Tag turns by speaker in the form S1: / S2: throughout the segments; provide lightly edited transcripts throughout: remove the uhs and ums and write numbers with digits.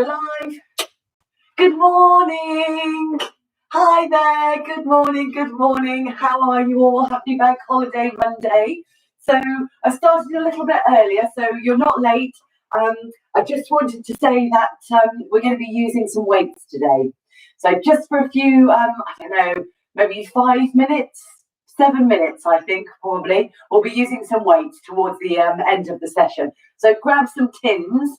S1: We're live. Good morning. Hi there. Good morning. Good morning. How are you all? Happy Bank Holiday Monday. So I started a little bit earlier, so you're not late. I just wanted to say that we're going to be using some weights today. So just for a few, I don't know, maybe 5 minutes, 7 minutes, I think, probably, we'll be using some weights towards the end of the session. So grab some tins,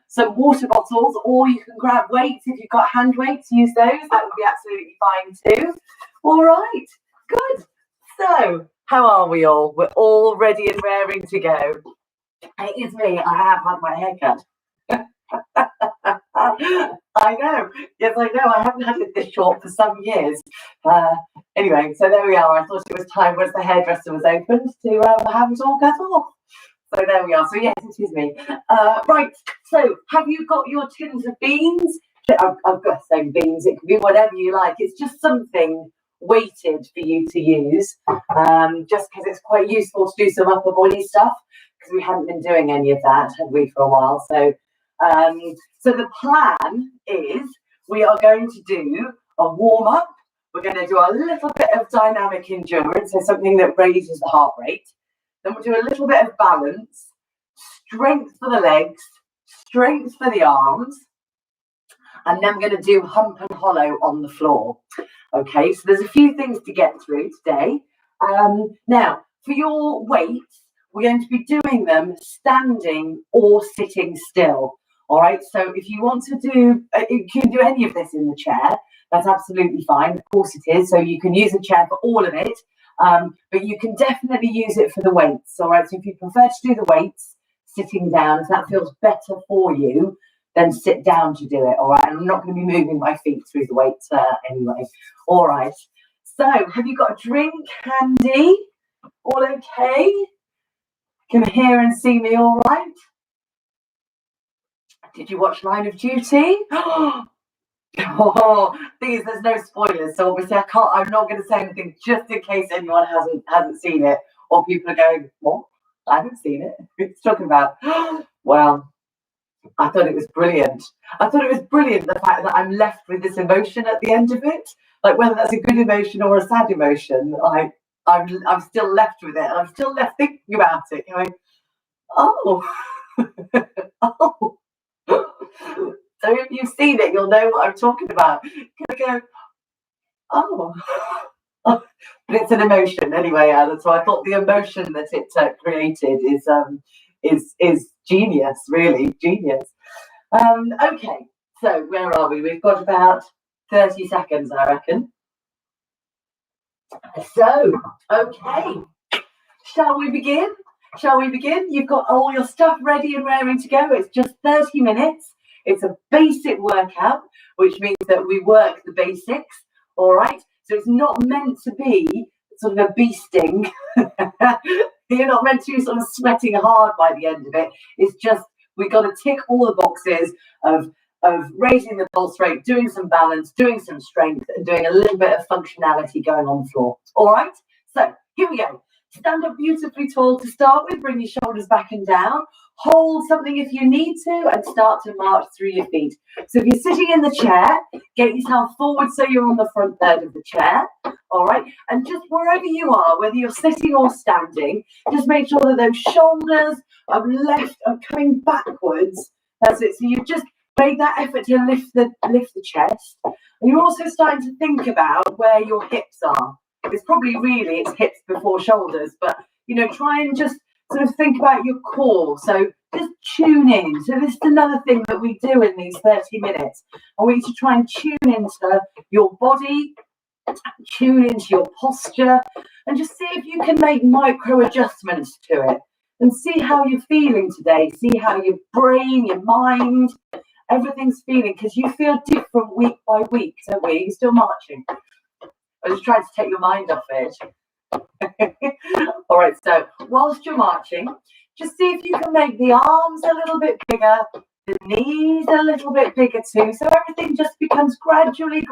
S1: some water bottles, or you can grab weights. If you've got hand weights, use those. That would be absolutely fine too. All right, good. So how are we all? We're all ready and raring to go. It is me. I have had my hair cut. I know. Yes, I know. I haven't had it this short for some years. Anyway, so there we are. I thought it was time once the hairdresser was opened to have it all cut off. So there we are. So yes, it is me. Right. So have you got your tins of beans? I've got the same beans. It can be whatever you like. It's just something weighted for you to use, just because it's quite useful to do some upper body stuff, because we haven't been doing any of that, have we, for a while? So, so the plan is we are going to do a warm up. We're going to do a little bit of dynamic endurance, so something that raises the heart rate. Then we'll do a little bit of balance, strength for the legs, strength for the arms, and then we're going to do hump and hollow on the floor. Okay, so there's a few things to get through today. Now, for your weights, we're going to be doing them standing or sitting still. All right, so if you want to do, you can do any of this in the chair. That's absolutely fine. Of course it is. So you can use a chair for all of it. But you can definitely use it for the weights. All right, so if you prefer to do the weights sitting down, if that feels better for you, then sit down to do it. All right, and I'm not going to be moving my feet through the weights anyway. All right, so have you got a drink handy? All okay? Can hear and see me all right? Did you watch Line of Duty? Oh, thing is, there's no spoilers, so obviously I'm not going to say anything just in case anyone hasn't seen it, or people are going, what? I haven't seen it. It's talking about. Well, I thought it was brilliant. I thought it was brilliant, the fact that I'm left with this emotion at the end of it, like whether that's a good emotion or a sad emotion. I'm still left with it, and I'm still left thinking about it, going, oh, oh. So if you've seen it, you'll know what I'm talking about. You're going to go, oh. But it's an emotion anyway, Anna. So I thought the emotion that it created is genius, really genius. Okay, so where are we? We've got about 30 seconds, I reckon. So, okay, shall we begin? Shall we begin? You've got all your stuff ready and raring to go. It's just 30 minutes. It's a basic workout, which means that we work the basics. All right. So it's not meant to be sort of a beasting. You're not meant to be sort of sweating hard by the end of it. It's just we've got to tick all the boxes of raising the pulse rate, doing some balance, doing some strength, and doing a little bit of functionality going on the floor. All right. So here we go. Stand up beautifully tall to start with. Bring your shoulders back and down. Hold something if you need to, and start to march through your feet. So if you're sitting in the chair, get yourself forward so you're on the front third of the chair. All right. And just wherever you are, whether you're sitting or standing, just make sure that those shoulders are coming backwards. That's it. So you just make that effort to lift the chest. And you're also starting to think about where your hips are. It's probably it's hips before shoulders, but try and just sort of think about your core. So just tune in. So this is another thing that we do in these 30 minutes. I want you to try and tune into your body, tune into your posture, and just see if you can make micro adjustments to it and see how you're feeling today. See how your brain, your mind, everything's feeling, because you feel different week by week, don't we? You're still marching. I was trying to take your mind off it. All right, so whilst you're marching, just see if you can make the arms a little bit bigger, the knees a little bit bigger too, so everything just becomes gradually,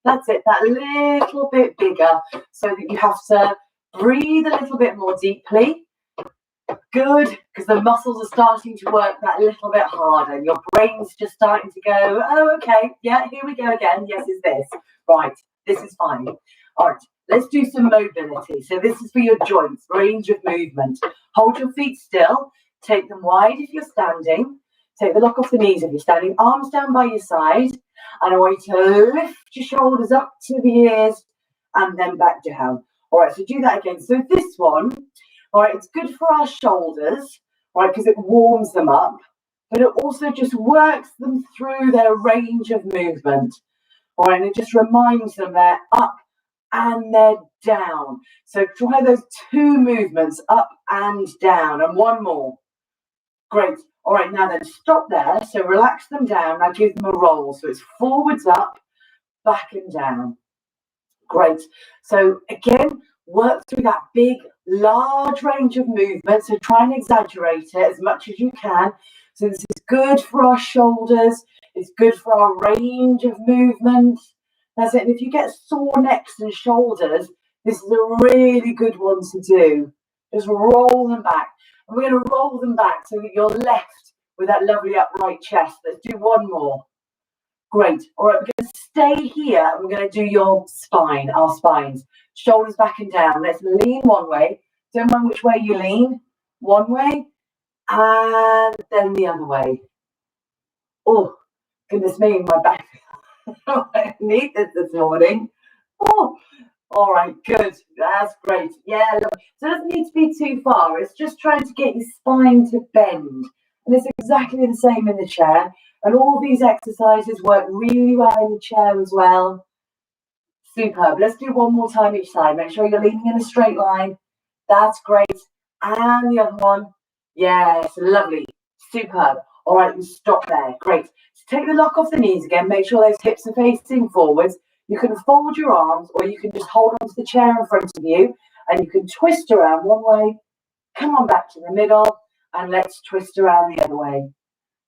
S1: that's it, that little bit bigger, so that you have to breathe a little bit more deeply. good, because the muscles are starting to work that little bit harder. Your brain's just starting to go, oh, okay, yeah, here we go again. Yes, it's this. Right, this is fine. All right, let's do some mobility. So this is for your joints, range of movement. Hold your feet still. Take them wide if you're standing. Take the lock off the knees if you're standing. Arms down by your side. And I want you to lift your shoulders up to the ears and then back down. All right, so do that again. So this one, all right, it's good for our shoulders, all right, because it warms them up, but it also just works them through their range of movement. All right, and it just reminds them they're up and they're down. So try those two movements, up and down, and one more. Great. All right, now then stop there. So relax them down. Now give them a roll. So it's forwards up, back and down. Great. So again, work through that big, large range of movement. So try and exaggerate it as much as you can. So this is good for our shoulders. It's good for our range of movement. That's it. And if you get sore necks and shoulders, this is a really good one to do. Just roll them back. And we're going to roll them back so that you're left with that lovely upright chest. Let's do one more. Great. All right, we're going to stay here and we're going to do your spine, our spines. Shoulders back and down. Let's lean one way. Don't mind which way you lean. One way and then the other way. Oh, goodness me, my back. I need this morning. Oh, all right, good. That's great. Yeah, look, so it doesn't need to be too far. It's just trying to get your spine to bend. And it's exactly the same in the chair. And all these exercises work really well in the chair as well. Superb. Let's do one more time each side. Make sure you're leaning in a straight line. That's great. And the other one. Yes, lovely. Superb. All right, and stop there. Great. So take the lock off the knees again. Make sure those hips are facing forwards. You can fold your arms or you can just hold onto the chair in front of you and you can twist around one way. Come on back to the middle and let's twist around the other way.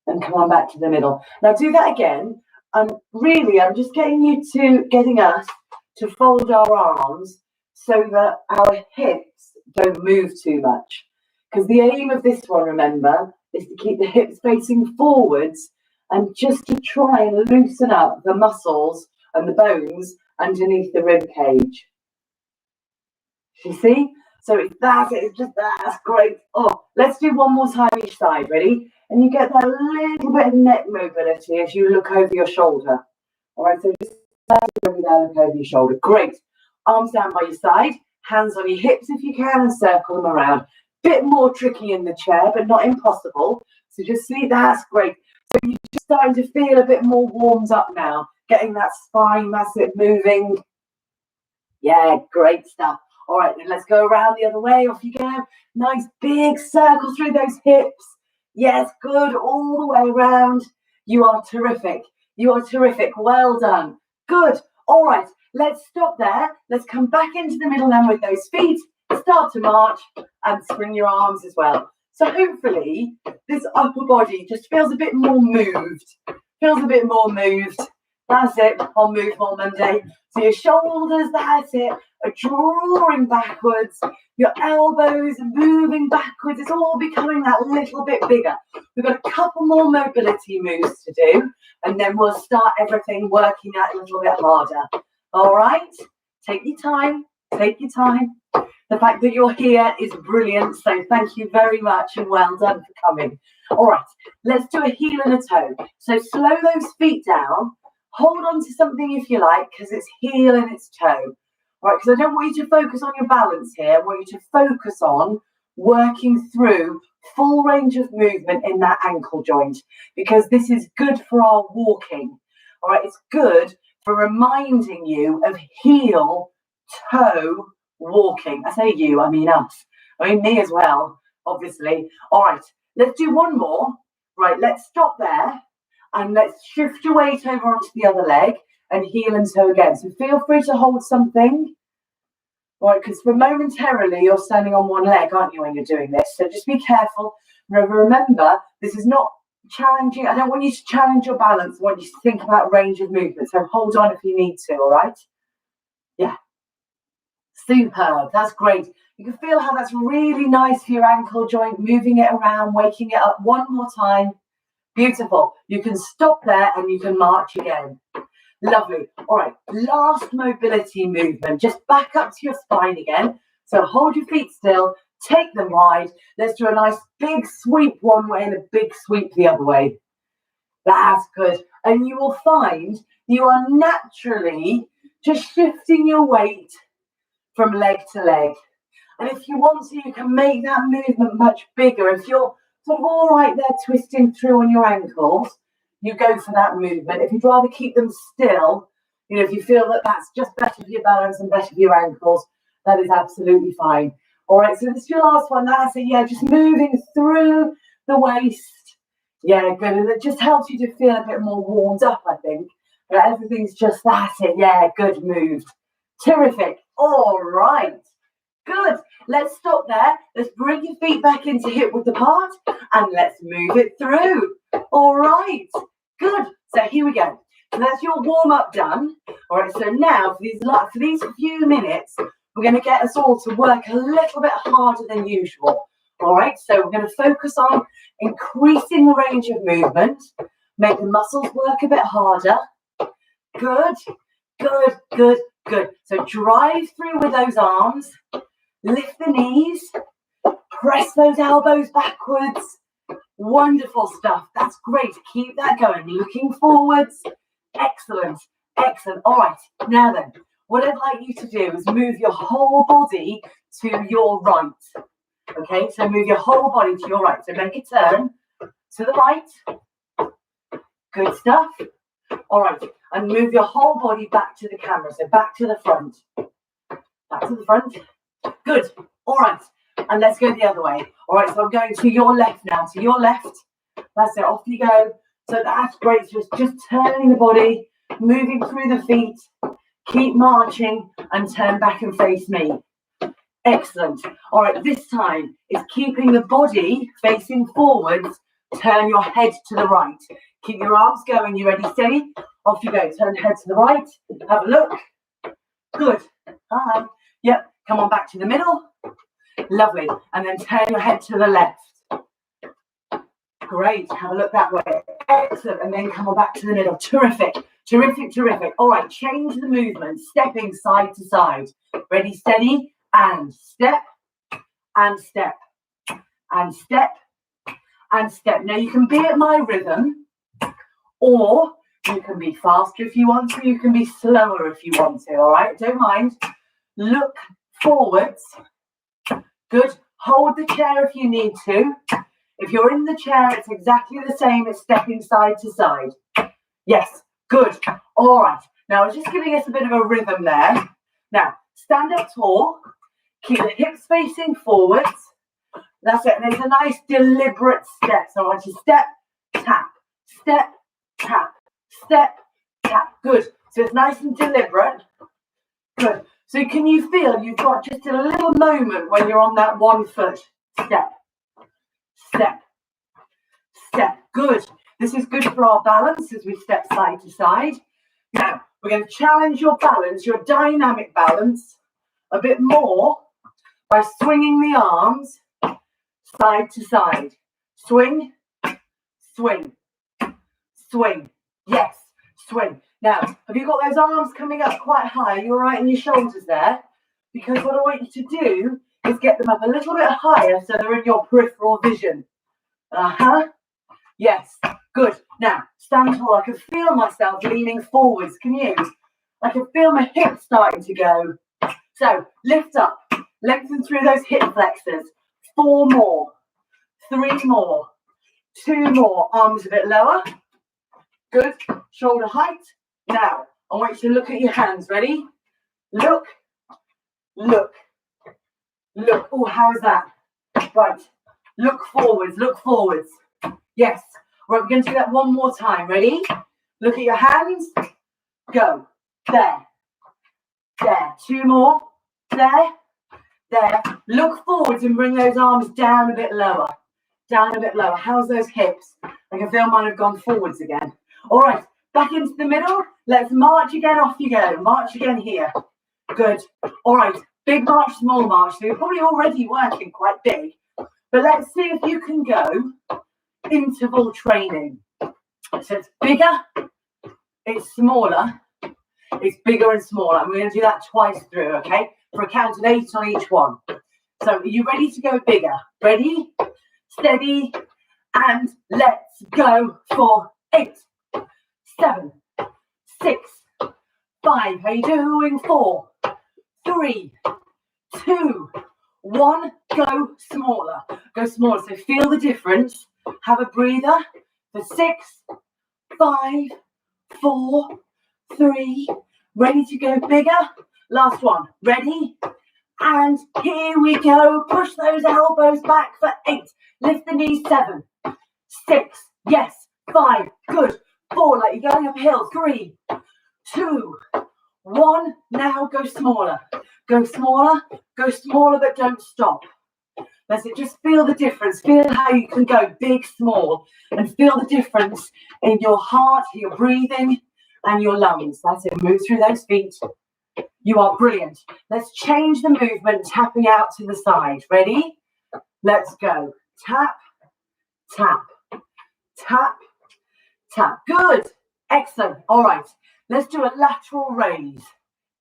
S1: And come on back to the middle. Now do that again. And really, I'm just getting us to fold our arms so that our hips don't move too much. Because the aim of this one, remember, is to keep the hips facing forwards and just to try and loosen up the muscles and the bones underneath the rib cage. You see? So that's it. It's just that's great. Oh, let's do one more time each side. Ready? And you get that little bit of neck mobility as you look over your shoulder. All right, so just look over your shoulder. Great. Arms down by your side, hands on your hips if you can, and circle them around. Bit more tricky in the chair, but not impossible. So just see, that's great. So you're just starting to feel a bit more warmed up now, getting that spine, that's it, moving. Yeah, great stuff. All right, then let's go around the other way. Off you go. Nice big circle through those hips. Yes, good, all the way around. You are terrific. You are terrific. Well done. Good. All right, let's stop there. Let's come back into the middle now with those feet. Start to march and swing your arms as well. So hopefully this upper body just feels a bit more moved. Feels a bit more moved. That's it. On Move More Monday. So your shoulders, that's it, are drawing backwards. Your elbows are moving backwards. It's all becoming that little bit bigger. We've got a couple more mobility moves to do, and then we'll start everything working out a little bit harder. All right? Take your time. Take your time. The fact that you're here is brilliant. So thank you very much and well done for coming. All right, let's do a heel and a toe. So slow those feet down. Hold on to something if you like, because it's heel and it's toe. All right, because I don't want you to focus on your balance here. I want you to focus on working through full range of movement in that ankle joint, because this is good for our walking. All right, it's good for reminding you of heel, toe, walking. I say you, I mean us. I mean me as well, obviously. All right, let's do one more. Right, let's stop there and let's shift your weight over onto the other leg and heel and toe again. So feel free to hold something. Right, because for momentarily you're standing on one leg, aren't you, when you're doing this? So just be careful. Remember, this is not challenging. I don't want you to challenge your balance. I want you to think about range of movement. So hold on if you need to, all right? Yeah. Superb. That's great. You can feel how that's really nice for your ankle joint, moving it around, waking it up one more time. Beautiful. You can stop there and you can march again. Lovely. All right, last mobility movement. Just back up to your spine again. So hold your feet still, take them wide. Let's do a nice big sweep one way and a big sweep the other way. That's good. And you will find you are naturally just shifting your weight from leg to leg. And if you want to, you can make that movement much bigger. If you're sort of all right there twisting through on your ankles, you go for that movement. If you'd rather keep them still, you know, if you feel that that's just better for your balance and better for your ankles, that is absolutely fine. All right, so this is your last one. That's it. Yeah, just moving through the waist. Yeah, good. And it just helps you to feel a bit more warmed up, I think. Yeah, everything's just that's it. Yeah, good move. Terrific. All right. Good. Let's stop there. Let's bring your feet back into hip width apart and let's move it through. All right. Good. So here we go. So that's your warm up done. All right. So now for these few minutes, we're going to get us all to work a little bit harder than usual. All right. So we're going to focus on increasing the range of movement, make the muscles work a bit harder. Good. Good. Good. Good. So drive through with those arms. Lift the knees, press those elbows backwards. Wonderful stuff. That's great. Keep that going. Looking forwards. Excellent. Excellent. All right. Now then, what I'd like you to do is move your whole body to your right. Okay, so move your whole body to your right. So make a turn to the right. Good stuff. All right. And move your whole body back to the camera. So back to the front. Back to the front. Good. All right. And let's go the other way. All right. So I'm going to your left now. To your left. That's it. Off you go. So that's great. So just turning the body, moving through the feet. Keep marching and turn back and face me. Excellent. All right. This time is keeping the body facing forwards. Turn your head to the right. Keep your arms going. You ready? Steady. Off you go. Turn head to the right. Have a look. Good. Hi. Yep. Come on back to the middle. Lovely. And then turn your head to the left. Great. Have a look that way. Excellent. And then come on back to the middle. Terrific. Terrific. Terrific. All right. Change the movement. Stepping side to side. Ready, steady. And step. And step. And step. And step. Now you can be at my rhythm, or you can be faster if you want to. You can be slower if you want to. All right. Don't mind. Look forwards. Good. Hold the chair if you need to. If you're in the chair, it's exactly the same as stepping side to side. Yes. Good. All right. Now, I was just giving us a bit of a rhythm there. Now, stand up tall. Keep the hips facing forwards. That's it. And it's a nice deliberate step. So I want you to step, tap, step, tap, step, tap. Good. So it's nice and deliberate. Good. So can you feel you've got just a little moment when you're on that 1 foot? Step, step, step. Good. This is good for our balance as we step side to side. Now, we're going to challenge your balance, your dynamic balance, a bit more by swinging the arms side to side. Swing, swing, swing. Yes, swing. Now, have you got those arms coming up quite high? Are you all right in your shoulders there? Because what I want you to do is get them up a little bit higher so they're in your peripheral vision. Yes, good. Now, stand tall. I can feel myself leaning forwards. Can you? I can feel my hips starting to go. So, lift up. Lengthen through those hip flexors. 4 more. 3 more. 2 more. Arms a bit lower. Good. Shoulder height. Now, I want you to look at your hands. Ready? Look, look, look. Oh, how's that? Right. Look forwards, look forwards. Yes. Right, we're going to do that one more time. Ready? Look at your hands. Go. There. There. 2 more. There. There. Look forwards and bring those arms down a bit lower. Down a bit lower. How's those hips? I can feel mine have gone forwards again. All right. Back into the middle. Let's march again. Off you go. March again here. Good. All right. Big march, small march. So you're probably already working quite big. But let's see if you can go interval training. So it's bigger, it's smaller, it's bigger and smaller. And we're going to do that twice through, okay? For a count of 8 on each one. So are you ready to go bigger? Ready, steady, and let's go for 8, 7, 6, 5. How you doing? 4, 3, 2, 1. Go smaller. Go smaller. So feel the difference. Have a breather for 6, 5, 4, 3. Ready to go bigger. Last one. Ready? And here we go. Push those elbows back for 8. Lift the knees. 7, 6. Yes. 5. Good. 4. Like you're going uphill. 3, 2, 1. Now go smaller. Go smaller. Go smaller, but don't stop. That's it. Just feel the difference. Feel how you can go big, small, and feel the difference in your heart, your breathing, and your lungs. That's it. Move through those feet. You are brilliant. Let's change the movement, tapping out to the side. Ready? Let's go. Tap, tap, tap, tap. Good. Excellent. All right. Let's do a lateral raise.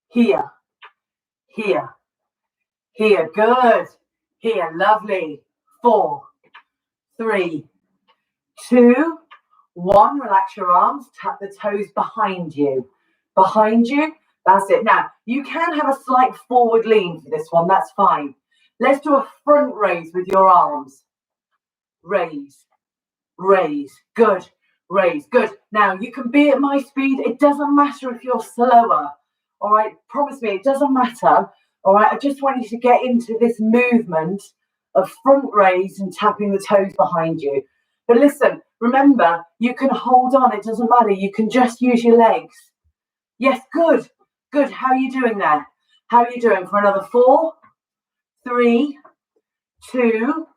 S1: Here, here, here. Good. Here. Lovely. 4, 3, 2, 1. Relax your arms. Tap the toes behind you. Behind you. That's it. Now, you can have a slight forward lean for this one. That's fine. Let's do a front raise with your arms. Raise, raise. Good. Raise. Good. Now, you can be at my speed. It doesn't matter if you're slower. All right. Promise me, it doesn't matter. All right. I just want you to get into this movement of front raise and tapping the toes behind you. But listen, remember, you can hold on. It doesn't matter. You can just use your legs. Yes. Good. Good. How are you doing there? How are you doing? For another 4, 3, 2,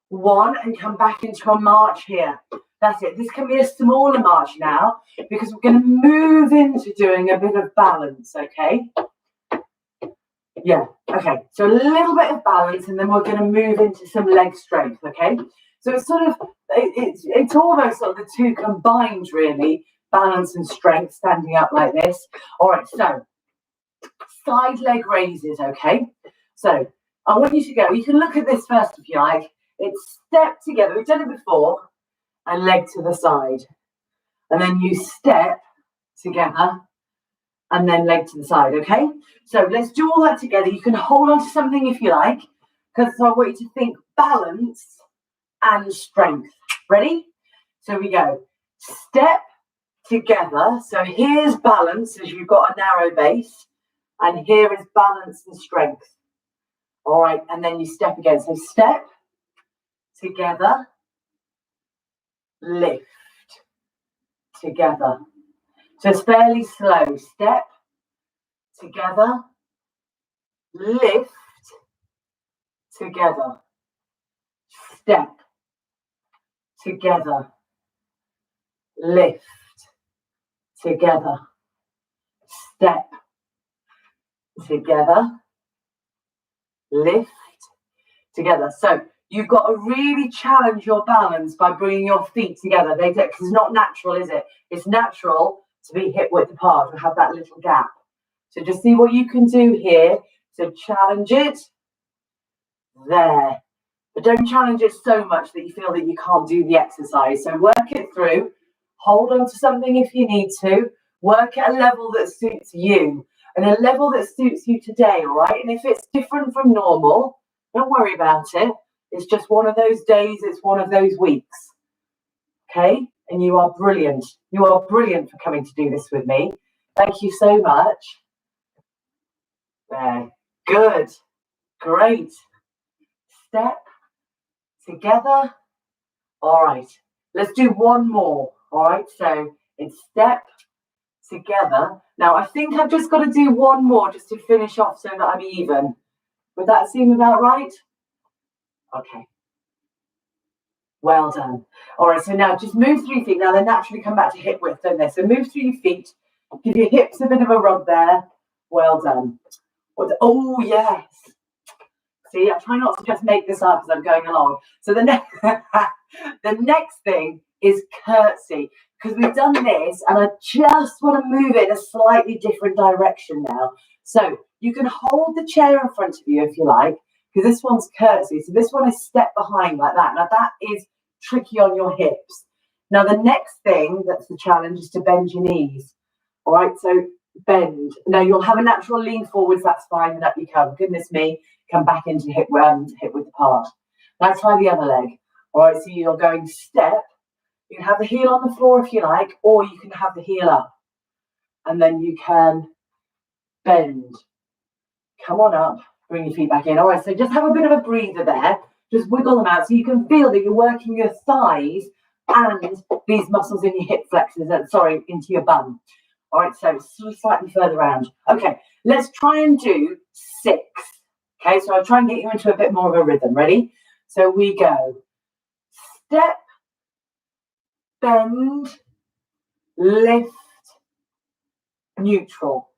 S1: 1, and come back into a march here. That's it. This can be a smaller march now because we're going to move into doing a bit of balance, okay? Yeah, okay. So a little bit of balance, and then we're going to move into some leg strength, okay? So it's sort of, it's almost sort of the two combined, really, balance and strength, standing up like this. All right, so side leg raises, okay? So I want you to go. You can look at this first if you like. It's step together. We've done it before. And leg to the side. And then you step together and then leg to the side, okay? So let's do all that together. You can hold on to something if you like, because I want you to think balance and strength. Ready? So we go. Step together. So here's balance as you've got a narrow base. And here is balance and strength. All right. And then you step again. So step together. Lift together. So it's fairly slow. Step together, lift together, step together, lift together, step together, lift together. So you've got to really challenge your balance by bringing your feet together. Because it's not natural, is it? It's natural to be hip width apart, to have that little gap. So just see what you can do here. So challenge it. There. But don't challenge it so much that you feel that you can't do the exercise. So work it through. Hold on to something if you need to. Work at a level that suits you. And a level that suits you today, all right? And if it's different from normal, don't worry about it. It's just one of those days. It's one of those weeks. Okay? And you are brilliant. You are brilliant for coming to do this with me. Thank you so much. There. Good. Great. Step together. All right. Let's do one more. All right. So it's step together. Now, I think I've just got to do one more just to finish off so that I'm even. Would that seem about right? Okay. Well done. All right, so now just move through your feet. Now they naturally come back to hip width, don't they? So move through your feet. Give your hips a bit of a rub there. Well done. Oh, yes. See, I try not to just make this up as I'm going along. So the next thing is curtsy, because we've done this and I just want to move it in a slightly different direction now. So you can hold the chair in front of you if you like, because this one's curtsy. So this one is step behind like that. Now that is tricky on your hips. Now the next thing that's the challenge is to bend your knees. All right, so bend. Now you'll have a natural lean forwards, that's fine, and up you come. Goodness me, come back into hip width apart. Now try the other leg. All right, so you're going step. You can have the heel on the floor if you like, or you can have the heel up. And then you can bend. Come on up, bring your feet back in. All right, so just have a bit of a breather there. Just wiggle them out so you can feel that you're working your thighs and these muscles in your hip flexors, into your bum. All right, so slightly further around. Okay, let's try and do 6. Okay, so I'll try and get you into a bit more of a rhythm. Ready? So we go step, bend, lift, neutral.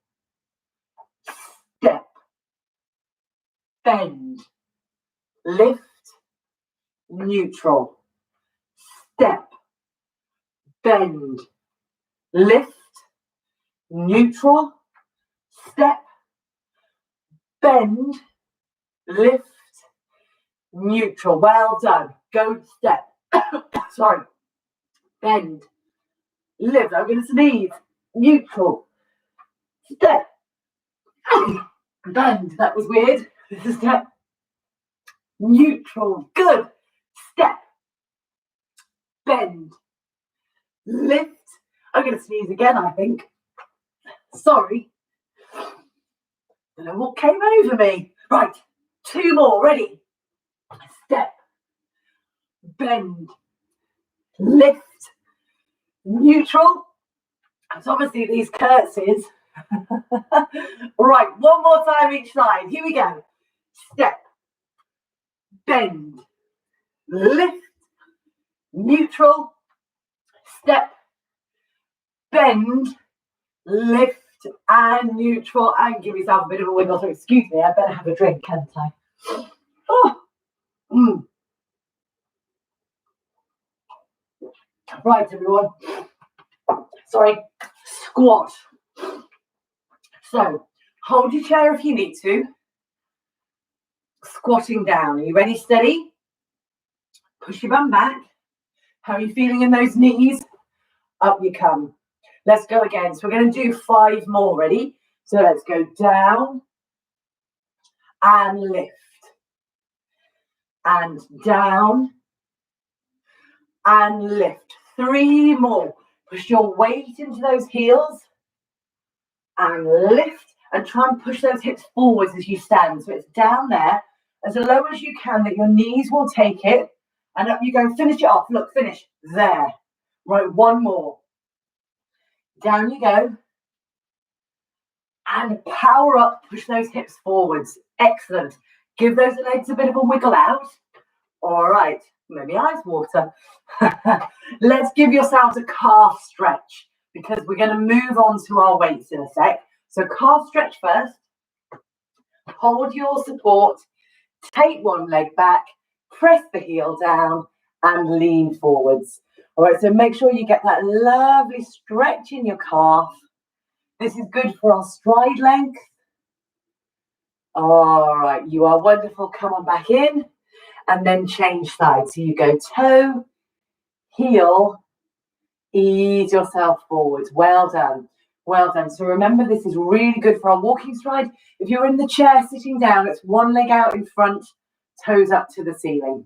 S1: Step, bend, lift, neutral. Step, bend, lift, neutral. Step, bend, lift, neutral. Well done. Go step. Sorry. Bend, lift. I'm going to sneeze. Neutral. Step. Bend. That was weird. Step. Neutral. Good. Step. Bend. Lift. I'm going to sneeze again, I think. Sorry. I don't know what came over me. Right. 2 more. Ready. Step. Bend. Lift. Neutral. It's obviously these curtsies. Right. 1 more time each side. Here we go. Step. Bend. Lift. Neutral. Step. Bend. Lift. And neutral. And give yourself a bit of a wiggle. So excuse me, I better have a drink, can't I? Oh. Right, everyone. Sorry. Squat. So hold your chair if you need to. Squatting down. Are you ready? Steady. Push your bum back. How are you feeling in those knees? Up you come. Let's go again. So we're going to do 5 more. Ready? So let's go down and lift. And down and lift. 3 more. Push your weight into those heels and lift, and try and push those hips forwards as you stand. So it's down there as low as you can, that your knees will take it, and up you go. Finish it off. Look, finish there. Right, 1 more. Down you go. And power up. Push those hips forwards. Excellent. Give those legs a bit of a wiggle out. All right. Maybe ice water. Let's give yourselves a calf stretch, because we're going to move on to our weights in a sec. So calf stretch first. Hold your support. Take 1 leg back. Press the heel down and lean forwards. All right, so make sure you get that lovely stretch in your calf. This is good for our stride length. All right, you are wonderful. Come on back in. And then change sides. So you go toe, heel, ease yourself forwards. Well done. Well done. So remember, this is really good for our walking stride. If you're in the chair sitting down, it's 1 leg out in front, toes up to the ceiling.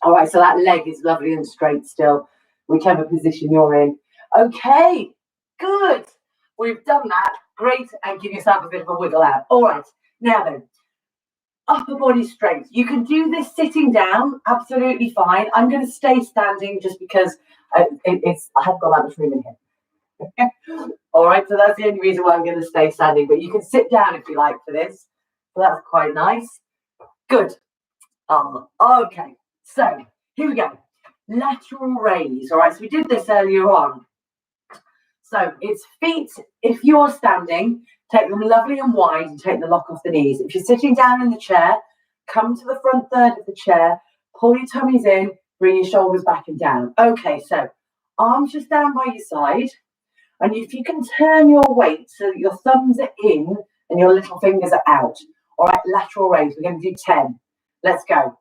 S1: All right, so that leg is lovely and straight still, whichever position you're in. Okay, good. We've done that. Great. And give yourself a bit of a wiggle out. All right, now then. Upper body strength. You can do this sitting down, absolutely fine. I'm going to stay standing just because I haven't got that much room in here. All right, so that's the only reason why I'm going to stay standing. But you can sit down if you like for this. So that's quite nice. Good. Okay, so here we go. Lateral raise. All right, so we did this earlier on. So it's feet, if you're standing, take them lovely and wide and take the lock off the knees. If you're sitting down in the chair, come to the front third of the chair, pull your tummies in, bring your shoulders back and down. Okay, so arms just down by your side. And if you can turn your weight so that your thumbs are in and your little fingers are out. All right, lateral raise. We're going to do 10. Let's go.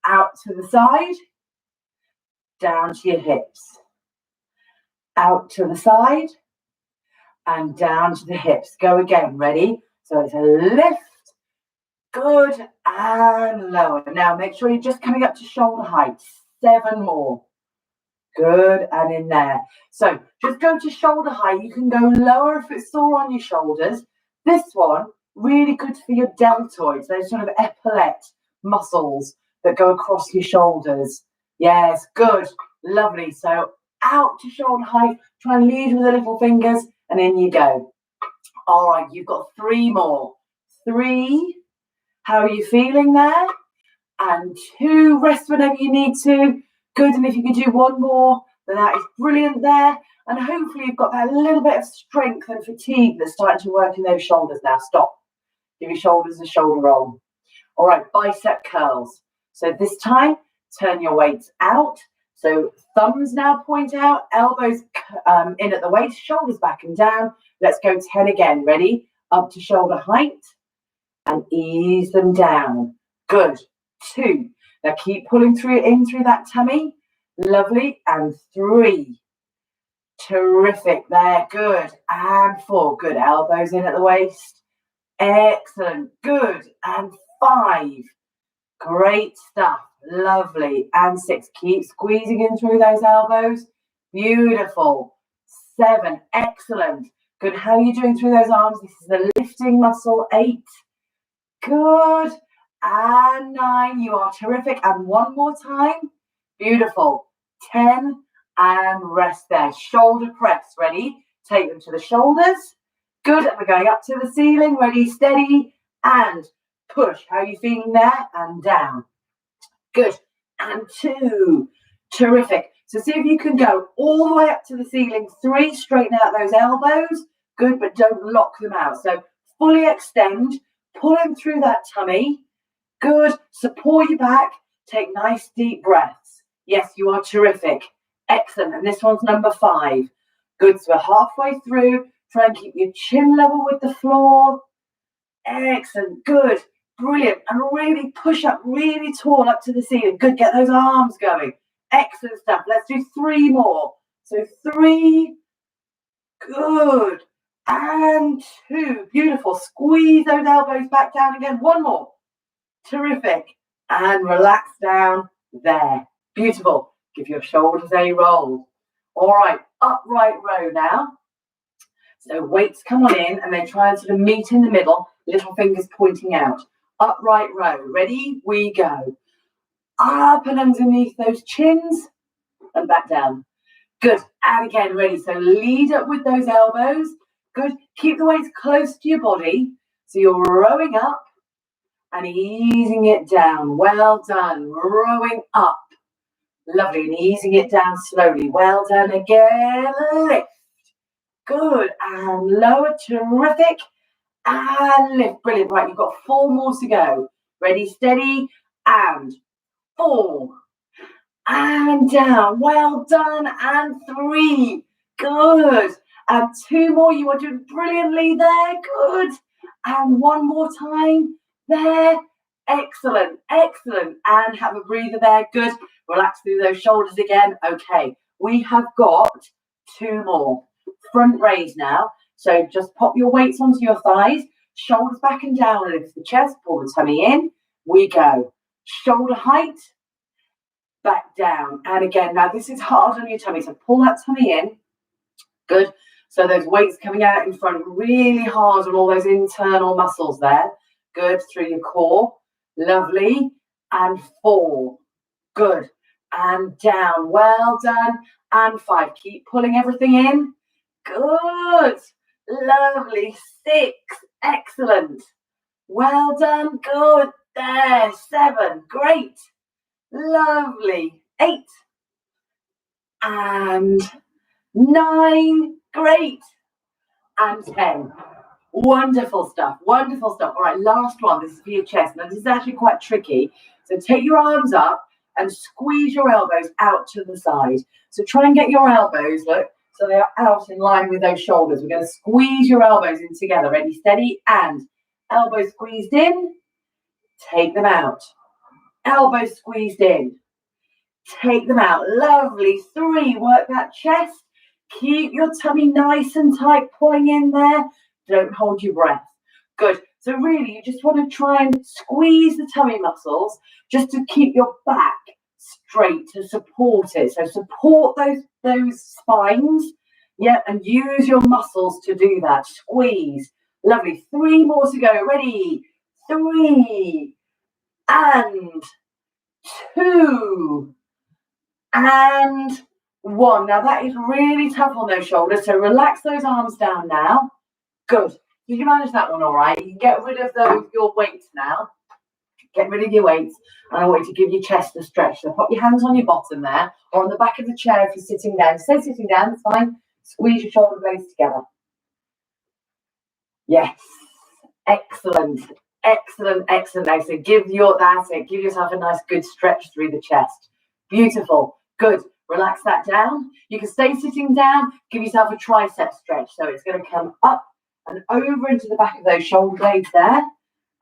S1: Out to the side, down to your hips. Out to the side and down to the hips. Go again. Ready? So it's a lift. Good. And lower. Now make sure you're just coming up to shoulder height. 7 more. Good, and in there. So just go to shoulder height. You can go lower if it's sore on your shoulders. This one, really good for your deltoids, those sort of epaulette muscles that go across your shoulders. Yes, good, lovely. So out to shoulder height, try and lead with the little fingers, and in you go. All right, you've got 3 more. 3, how are you feeling there? And 2, rest whenever you need to. Good, and if you can do 1 more, then that is brilliant there. And hopefully you've got that little bit of strength and fatigue that's starting to work in those shoulders now. Stop. Give your shoulders a shoulder roll. All right, bicep curls. So this time, turn your weights out. So thumbs now point out, elbows in at the waist, shoulders back and down. Let's go 10 again. Ready? Up to shoulder height and ease them down. Good. 2. Now keep pulling through that tummy. Lovely. And 3. Terrific there. Good. And 4. Good. Elbows in at the waist. Excellent. Good. And 5. Great stuff. Lovely. And 6. Keep squeezing in through those elbows. Beautiful. 7. Excellent. Good. How are you doing through those arms? This is the lifting muscle. 8. Good. And 9, you are terrific. And 1 more time. Beautiful. 10, and rest there. Shoulder press. Ready? Take them to the shoulders. Good. And we're going up to the ceiling. Ready, steady, and push. How are you feeling there? And down. Good. And 2. Terrific. So see if you can go all the way up to the ceiling. 3, straighten out those elbows. Good, but don't lock them out. So fully extend, pulling through that tummy. Good. Support your back. Take nice deep breaths. Yes, you are terrific. Excellent. And this one's number 5. Good. So we're halfway through. Try and keep your chin level with the floor. Excellent. Good. Brilliant. And really push up really tall up to the ceiling. Good. Get those arms going. Excellent stuff. Let's do 3 more. So 3. Good. And 2. Beautiful. Squeeze those elbows back down again. 1 more. Terrific. And relax down there. Beautiful. Give your shoulders a roll. All right, upright row now. So weights come on in and then try and sort of meet in the middle, little fingers pointing out. Upright row. Ready? We go. Up and underneath those chins and back down. Good. And again, ready. So lead up with those elbows. Good. Keep the weights close to your body. So you're rowing up and easing it down. Well done. Rowing up. Lovely. And easing it down slowly. Well done again. Lift. Good. And lower. Terrific. And lift. Brilliant. Right, you've got 4 more to go. Ready, steady, and 4. And down. Well done. And 3. Good. And 2 more. You are doing brilliantly there. Good. And 1 more time. There. Excellent. Excellent. And have a breather there. Good. Relax through those shoulders again. Okay. We have got 2 more. Front raise now. So just pop your weights onto your thighs. Shoulders back and down. Lift the chest. Pull the tummy in. We go. Shoulder height. Back down. And again, now this is hard on your tummy. So pull that tummy in. Good. So those weights coming out in front really hard on all those internal muscles there. Good. Through your core. Lovely. And 4. Good. And down. Well done. And 5. Keep pulling everything in. Good. Lovely. 6. Excellent. Well done. Good. There. 7. Great. Lovely. 8. And 9. Great. And 10. Wonderful stuff. Wonderful stuff. All right, last one. This is for your chest. Now, this is actually quite tricky. So take your arms up and squeeze your elbows out to the side. So try and get your elbows, look, so they are out in line with those shoulders. We're going to squeeze your elbows in together. Ready, steady, and elbows squeezed in. Take them out. Elbows squeezed in. Take them out. Lovely. 3. Work that chest. Keep your tummy nice and tight, pulling in there. Don't hold your breath. Good. So really, you just want to try and squeeze the tummy muscles just to keep your back straight, to support it. So support those spines. Yeah, and use your muscles to do that. Squeeze. Lovely. 3 more to go. Ready? 3 and 2 and 1. Now that is really tough on those shoulders, so relax those arms down now. Good. You can manage that one all right. You can get rid of your weights now. Get rid of your weights, and I want you to give your chest a stretch. So put your hands on your bottom there, or on the back of the chair if you're sitting down. Stay sitting down, it's fine. Squeeze your shoulder blades together. Yes. Excellent. Excellent, excellent, excellent. Give yourself a nice good stretch through the chest. Beautiful. Good. Relax that down. You can stay sitting down. Give yourself a tricep stretch. So it's going to come up and over into the back of those shoulder blades there,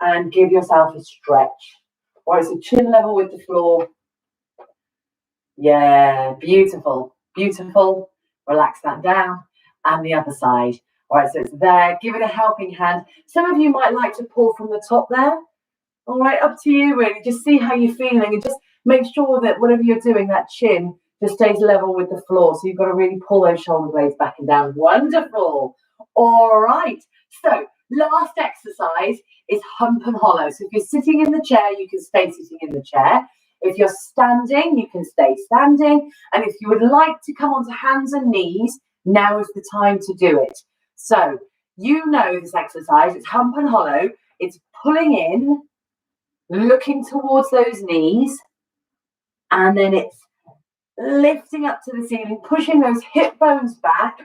S1: and give yourself a stretch. All right, so chin level with the floor. Yeah, beautiful, beautiful. Relax that down, and the other side. All right, so it's there. Give it a helping hand. Some of you might like to pull from the top there. All right, up to you really. Just see how you're feeling, and just make sure that whatever you're doing, that chin just stays level with the floor. So you've got to really pull those shoulder blades back and down. Wonderful. All right. So last exercise is hump and hollow. So if you're sitting in the chair, you can stay sitting in the chair. If you're standing, you can stay standing. And if you would like to come onto hands and knees, now is the time to do it. So you know this exercise. It's hump and hollow. It's pulling in, looking towards those knees, and then it's lifting up to the ceiling, pushing those hip bones back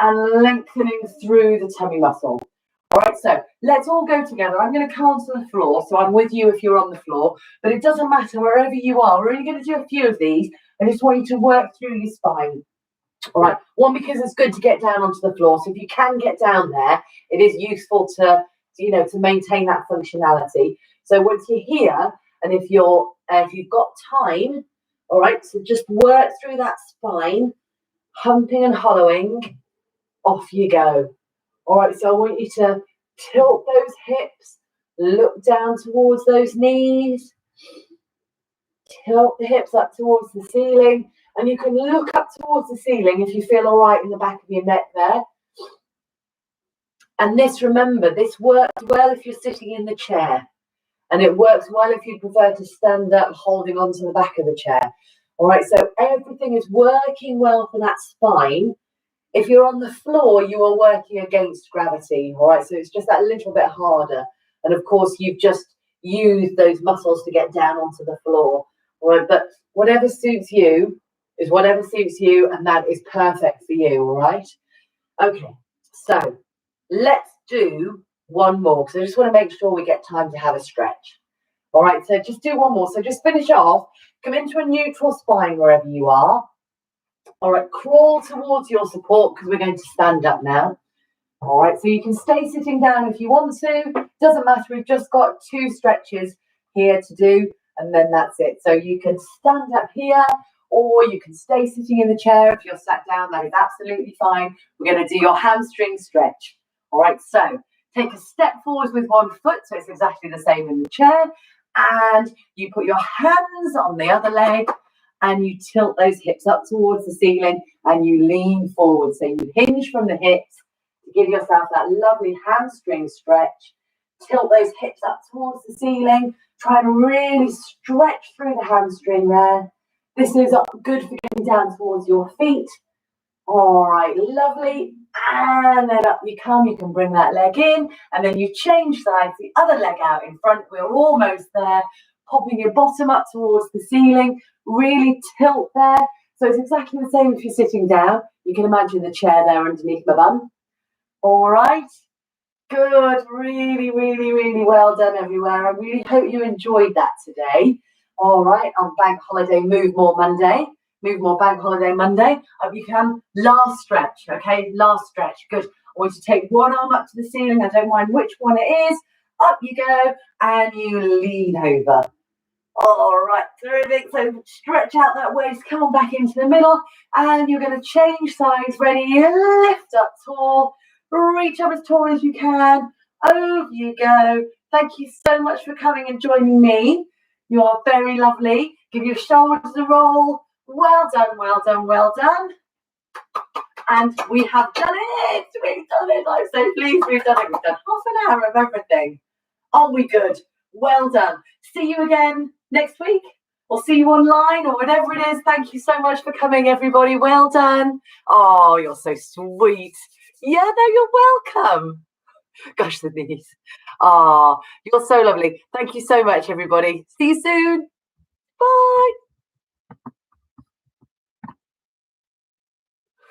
S1: and lengthening through the tummy muscle. All right, so let's all go together. I'm going to come onto the floor, so I'm with you if you're on the floor, but it doesn't matter wherever you are. We're only going to do a few of these. I just want you to work through your spine. All right, one, because it's good to get down onto the floor. So if you can get down there, it is useful to maintain that functionality. So once you're here, and if you've got time, all right, so just work through that spine, humping and hollowing. Off you go. All right, so I want you to tilt those hips, look down towards those knees, tilt the hips up towards the ceiling, and you can look up towards the ceiling if you feel all right in the back of your neck there. And remember, this works well if you're sitting in the chair, and it works well if you prefer to stand up holding onto the back of the chair. All right, so everything is working well for that spine. If you're on the floor, you are working against gravity, all right? So it's just that little bit harder. And of course, you've just used those muscles to get down onto the floor, all right? But whatever suits you is whatever suits you, and that is perfect for you, all right? Okay, so let's do one more, because I just want to make sure we get time to have a stretch. All right, so just do one more. So just finish off, come into a neutral spine wherever you are. All right, crawl towards your support because we're going to stand up now. All right, so you can stay sitting down if you want to. Doesn't matter, we've just got 2 stretches here to do, and then that's it. So you can stand up here, or you can stay sitting in the chair. If you're sat down, that is absolutely fine. We're going to do your hamstring stretch. All right, so take a step forward with one foot, so it's exactly the same in the chair, and you put your hands on the other leg, and you tilt those hips up towards the ceiling, and you lean forward. So you hinge from the hips to give yourself that lovely hamstring stretch. Tilt those hips up towards the ceiling. Try and really stretch through the hamstring there. This is good for getting down towards your feet. All right, lovely. And then up you come. You can bring that leg in, and then you change sides, the other leg out in front. We're almost there. Popping your bottom up towards the ceiling. Really tilt there. So it's exactly the same if you're sitting down. You can imagine the chair there underneath my bum. All right. Good. Really, really, really well done everywhere. I really hope you enjoyed that today. All right. On Bank Holiday Move More Monday. Move More Bank Holiday Monday. Up you can. Last stretch. Okay. Last stretch. Good. I want you to take one arm up to the ceiling. I don't mind which one it is. Up you go. And you lean over. All right, terrific. So stretch out that waist, come on back into the middle, and you're going to change sides. Ready? Lift up tall, reach up as tall as you can. Over you go. Thank you so much for coming and joining me. You are very lovely. Give your shoulders a roll. Well done, well done, well done. And we have done it. We've done it. I'm so pleased we've done it. We've done half an hour of everything. Aren't we good? Well done. See you again next week. Or see you online or whatever it is. Thank you so much for coming, everybody. Well done. Oh, you're so sweet. Yeah, no, you're welcome. Gosh, the knees. Oh, you're so lovely. Thank you so much, everybody. See you soon. Bye.